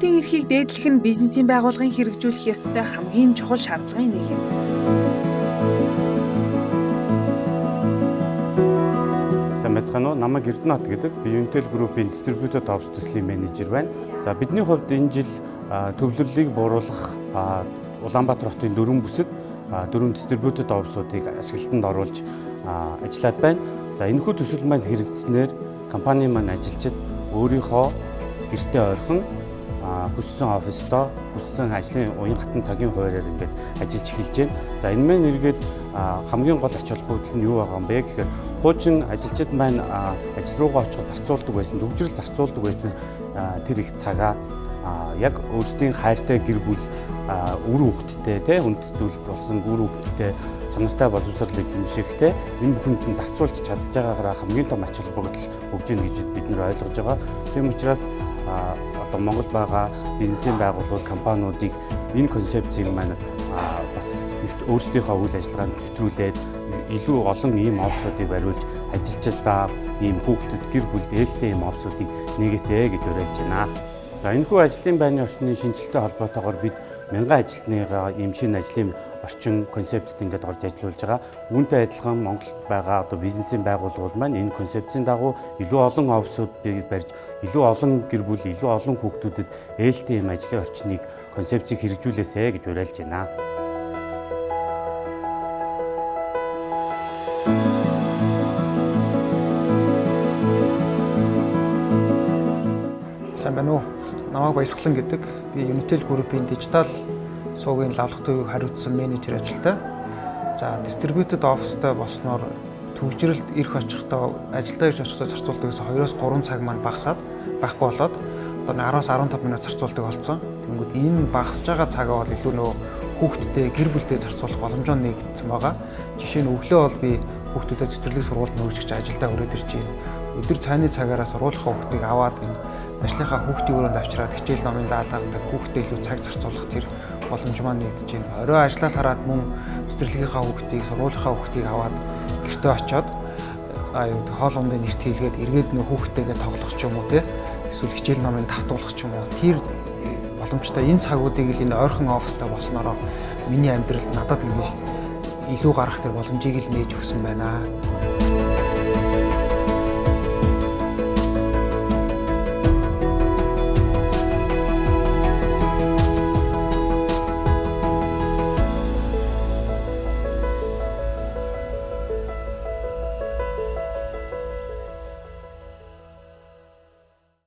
хүүхдийн эрхийг дээдлэх нь бизнесийн байгууллагын хэрэгжүүлэх ёстой хамгийн чухал шаардлагын нэг юм. Сайн байцгаана уу? Намайг Эрдэнэт гэдэг. Би Unitel Group-ийн Distributed Ops төслийн менежер байна. За бидний хувьд энэ жил төвлөрлийг бууруулах Улаанбаатар хотын 4 бүсэд 4 Distributed Ops-уудыг ашиглалтанд оруулж ажиллаад байна. За энэхүү төсөл маань хэрэгжснээр компани маань ажилчид өөрийнхөө гэртээ ойрхон хүссэн оффистоо хүссэн ажлын уян хатан цагийн хуваараар ингээд ажиллаж эхэлж байна. За энэ маань эргээд хамгийн гол ач холбогдол нь юу байгаа юм бэ гэхээр хуучин ажилчид маань ажил руугаа очих зарцуулдаг байсан, төвжирэл зарцуулдаг байсан тэр их цагаа яг өөрсдийн хайртай гэр бүл үр хүүхэдтэй хүнд зүйл болсон үр хүүхэдтэй чанартай боловсрол эзэмшихтэй энэ бүхэнд нь зарцуулж чадж байгаагаараа хамгийн том ач холбогдол өгж ийн гэж бид нэр ойлгож байгаа. Тийм учраас одоо Монгол байгаа бизнесийн байгууллагууд, компаниудыг энэ концепцийг маань бас өөрсдийнхөө үйл ажиллагаанд нэвтрүүлээд илүү олон ийм офсуудыг бариулж ажилчдаа ийм хүүхдэд гэр бүл дээлтэй ийм офсуудыг нэгээсэй гэж уриалж байна. За энэхүү ажлын байрны орчны шинжилгээтэй холбоотойгоор бид мянган ажилтныгаа ийм шинэ ажлын орчин концепцэд ингээд орж ажиллуулж байгаа. Үүнтэй адилхан Монголд байгаа одоо бизнесийн байгууллагууд маань энэ концепцийн дагуу илүү олон офсуудыг барьж, илүү олон гэр бүл, илүү олон хүүхдүүдэд ээлтэй ийм ажлын орчныг концепцийг хэрэгжүүлээсэй гэж уриалж байна. Сайн байна уу? Намайг Баясгалан гэдэг. Би Unitel Group-ийн дижитал суугийн лавлах төвийг хариуцсан менежер ажилтай. За, Distributed Office-тай болсноор төвжирэлд ирэх очихдоо ажилдаа ирж очихдоо зарцуулдаг гэсэн 2-3 цаг маань багасаад байхгүй болоод одоо 10-15 минут зарцуулдаг болсон. Тэнгүүд энэ багасж байгаа цагаа бол илүү нөө хүүхдтэй гэр бүлтэй зарцуулах боломжоо нэгдсэн байгаа. Жишээ нь өглөө бол би хүүхдүүдэд цэцэрлэг сургуульд нөөжгч ажилдаа өрөөд ирж байна. Өдөр цайны цагаараа сургуулийнхаа хүүхдийг аваад энэ ажлынхаа хүүхдийн өрөөнд авчираад хичээл номын заалгаадаг хүүхдэд илүү цаг зарцуулах тэр боломж маань нэгдэж байна. Орой ажлаа тараад мөн цэцэрлэгийнхаа хүүхдийг, сургуулийнхаа хүүхдийг аваад гэртээ очиод хоол ундын нэрт хийлгээд эргээд нөх хүүхдтэйгээ тоглох ч юм уу те эсвэл хичээл номын давтуулах ч юм уу тэр боломжтой энэ цагуудыг л энэ ойрхон оффистай болсноороо миний амьдралд надад ингэж илүү гарах тэр боломжийг л нээж өгсөн байна.